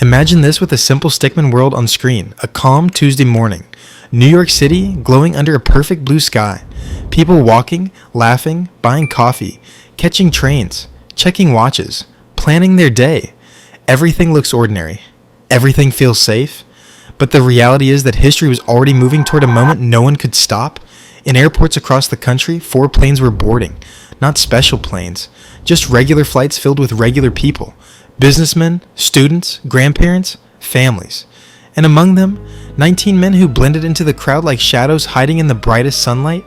Imagine this with a simple stickman world on screen. A calm Tuesday morning. New York City glowing under a perfect blue sky. People walking, laughing, buying coffee, catching trains, checking watches, planning their day. Everything looks ordinary. Everything feels safe. But the reality is that history was already moving toward a moment no one could stop. In airports across the country, 4 planes were boarding. Not special planes, just regular flights filled with regular people. Businessmen, students, grandparents, families. And among them, 19 men who blended into the crowd like shadows hiding in the brightest sunlight.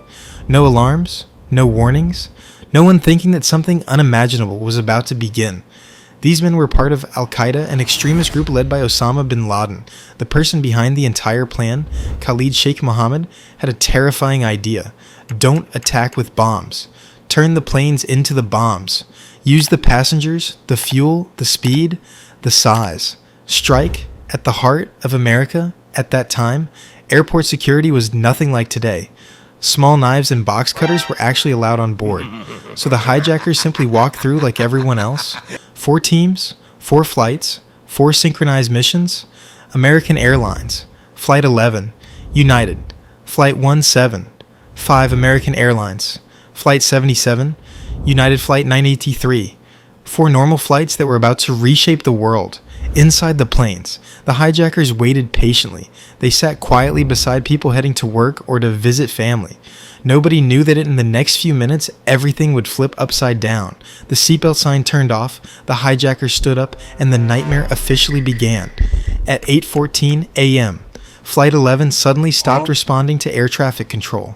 No alarms, no warnings, no one thinking that something unimaginable was about to begin. These men were part of Al-Qaeda, an extremist group led by Osama bin Laden. The person behind the entire plan, Khalid Sheikh Mohammed, had a terrifying idea. Don't attack with bombs. Turn the planes into the bombs. Use the passengers, the fuel, the speed, the size. Strike at the heart of America at that time. Airport security was nothing like today. Small knives and box cutters were actually allowed on board. So the hijackers simply walked through like everyone else. 4 teams, 4 flights, 4 synchronized missions. American Airlines, Flight 11, United, Flight 17, 5 American Airlines, Flight 77, United Flight 983, 4 normal flights that were about to reshape the world. Inside the planes, the hijackers waited patiently. They sat quietly beside people heading to work or to visit family. Nobody knew that in the next few minutes, everything would flip upside down. The seatbelt sign turned off, the hijackers stood up, and the nightmare officially began. At 8:14 a.m., Flight 11 suddenly stopped responding to air traffic control.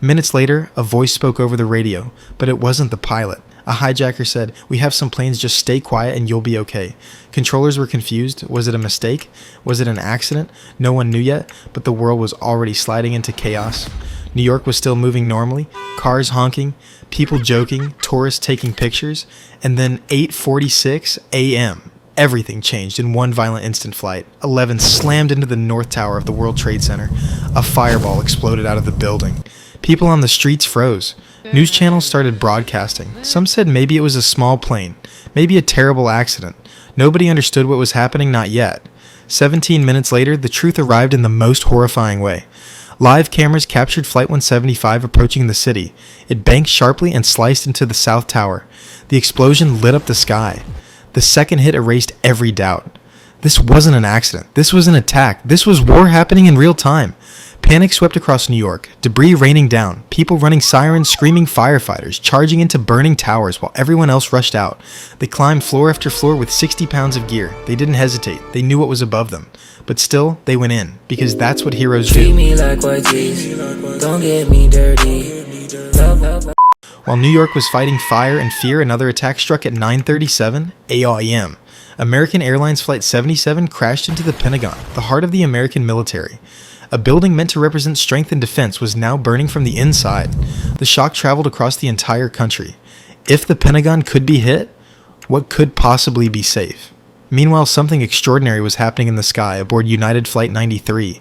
Minutes later, a voice spoke over the radio, but it wasn't the pilot. A hijacker said, "We have some planes, just stay quiet and you'll be okay." Controllers were confused. Was it a mistake? Was it an accident? No one knew yet, but the world was already sliding into chaos. New York was still moving normally, cars honking, people joking, tourists taking pictures, and then 8:46 a.m. Everything changed in one violent instant. Flight 11 slammed into the North Tower of the World Trade Center. A fireball exploded out of the building. People on the streets froze. News channels started broadcasting. Some said maybe it was a small plane, maybe a terrible accident. Nobody understood what was happening, not yet. 17 minutes later, the truth arrived in the most horrifying way. Live cameras captured Flight 175 approaching the city. It banked sharply and sliced into the South Tower. The explosion lit up the sky. The second hit erased every doubt. This wasn't an accident. This was an attack. This was war happening in real time. Panic swept across New York, debris raining down, people running sirens, screaming firefighters, charging into burning towers while everyone else rushed out. They climbed floor after floor with 60 pounds of gear. They didn't hesitate. They knew what was above them. But still, they went in, because that's what heroes do. Treat me like white tees, don't get me dirty. While New York was fighting fire and fear, another attack struck at 9:37 a.m. American Airlines Flight 77 crashed into the Pentagon, the heart of the American military. A building meant to represent strength and defense was now burning from the inside. The shock traveled across the entire country. If the Pentagon could be hit, what could possibly be safe? Meanwhile, something extraordinary was happening in the sky aboard United Flight 93.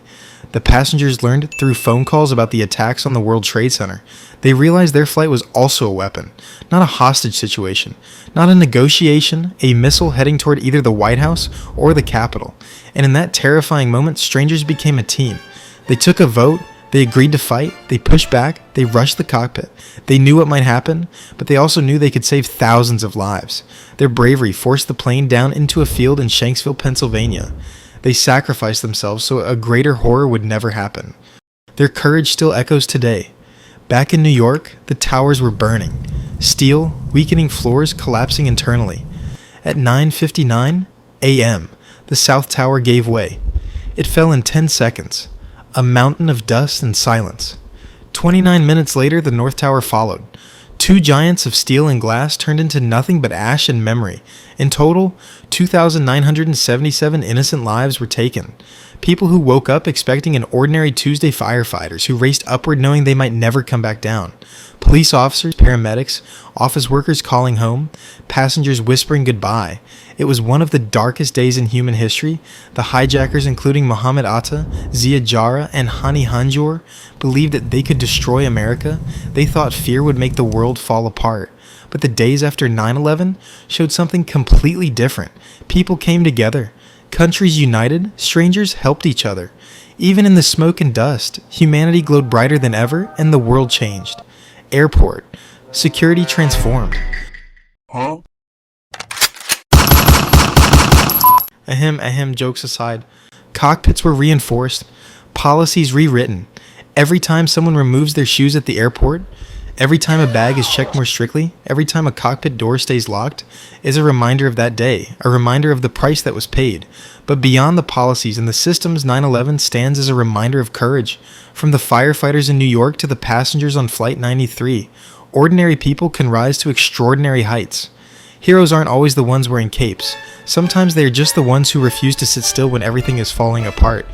The passengers learned through phone calls about the attacks on the World Trade Center. They realized their flight was also a weapon, not a hostage situation, not a negotiation, a missile heading toward either the White House or the Capitol. And in that terrifying moment, strangers became a team. They took a vote, they agreed to fight, they pushed back, they rushed the cockpit. They knew what might happen, but they also knew they could save thousands of lives. Their bravery forced the plane down into a field in Shanksville, Pennsylvania. They sacrificed themselves so a greater horror would never happen. Their courage still echoes today. Back in New York, the towers were burning. Steel, weakening floors collapsing internally. At 9:59 a.m., the South Tower gave way. It fell in 10 seconds. A mountain of dust and silence. 29 minutes later, the North Tower followed. 2 giants of steel and glass turned into nothing but ash and memory. In total, 2,977 innocent lives were taken. People who woke up expecting an ordinary Tuesday, firefighters who raced upward knowing they might never come back down. Police officers, paramedics, office workers calling home, passengers whispering goodbye. It was one of the darkest days in human history. The hijackers, including Mohammed Atta, Zia Jarrah, and Hani Hanjour, believed that they could destroy America. They thought fear would make the world fall apart. But the days after 9/11 showed something completely different. People came together. Countries united, strangers helped each other. Even in the smoke and dust, humanity glowed brighter than ever and the world changed. Airport. Security transformed. Ahem, jokes aside. Cockpits were reinforced. Policies rewritten. Every time someone removes their shoes at the airport, every time a bag is checked more strictly, every time a cockpit door stays locked, is a reminder of that day, a reminder of the price that was paid. But beyond the policies and the systems, 9/11 stands as a reminder of courage. From the firefighters in New York to the passengers on Flight 93, ordinary people can rise to extraordinary heights. Heroes aren't always the ones wearing capes. Sometimes they are just the ones who refuse to sit still when everything is falling apart.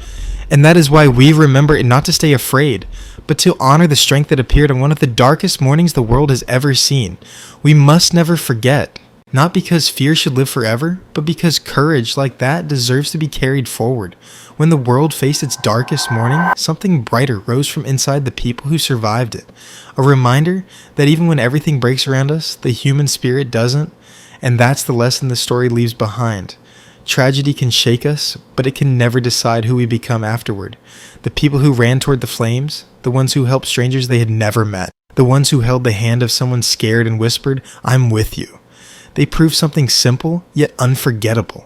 And that is why we remember it, not to stay afraid, but to honor the strength that appeared on one of the darkest mornings the world has ever seen. We must never forget. Not because fear should live forever, but because courage like that deserves to be carried forward. When the world faced its darkest morning, something brighter rose from inside the people who survived it. A reminder that even when everything breaks around us, the human spirit doesn't. And that's the lesson the story leaves behind. Tragedy can shake us, but it can never decide who we become afterward. The people who ran toward the flames, the ones who helped strangers they had never met, the ones who held the hand of someone scared and whispered, "I'm with you." They proved something simple, yet unforgettable.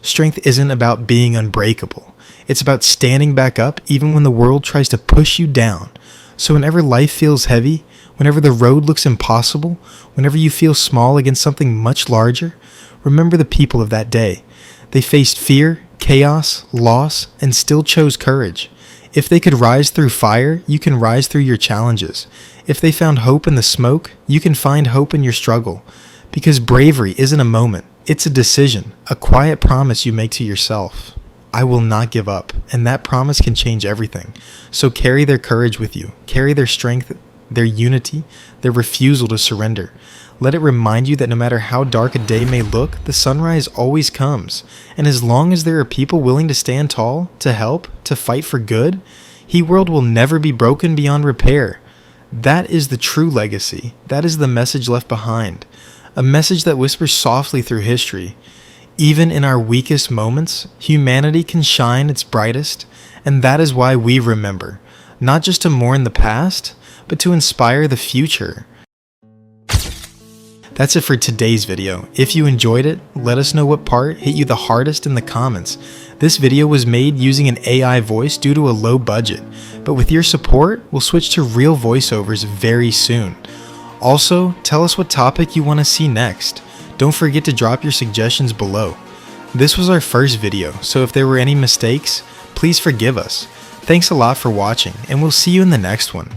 Strength isn't about being unbreakable. It's about standing back up even when the world tries to push you down. So whenever life feels heavy, whenever the road looks impossible, whenever you feel small against something much larger, remember the people of that day. They faced fear, chaos, loss, and still chose courage. If they could rise through fire, you can rise through your challenges. If they found hope in the smoke, you can find hope in your struggle. Because bravery isn't a moment, it's a decision, a quiet promise you make to yourself. I will not give up, and that promise can change everything. So carry their courage with you, carry their strength, their unity, their refusal to surrender. Let it remind you that no matter how dark a day may look, the sunrise always comes. And as long as there are people willing to stand tall, to help, to fight for good, He-World will never be broken beyond repair. That is the true legacy. That is the message left behind. A message that whispers softly through history. Even in our weakest moments, humanity can shine its brightest, and that is why we remember. Not just to mourn the past, but to inspire the future. That's it for today's video. If you enjoyed it, let us know what part hit you the hardest in the comments. This video was made using an AI voice due to a low budget, but with your support, we'll switch to real voiceovers very soon. Also, tell us what topic you want to see next. Don't forget to drop your suggestions below. This was our first video, so if there were any mistakes, please forgive us. Thanks a lot for watching, and we'll see you in the next one.